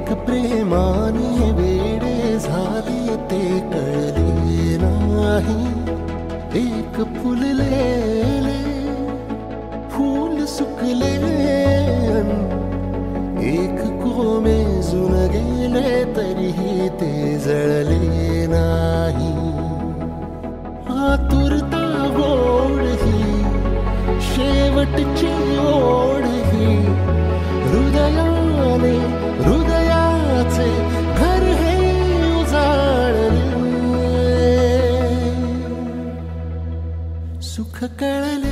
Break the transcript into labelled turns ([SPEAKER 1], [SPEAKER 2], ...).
[SPEAKER 1] एक प्रेमाने वेडे झाले ते कळले नाही. एक फुललेले फूल सुकले, एक कोमेजून गेले तरीही ते जळले नाही. आतुरता गोड ही शेवटची ओढ ही, हृदयाने हृदयाचे घर हे उजाळले. सुख कळले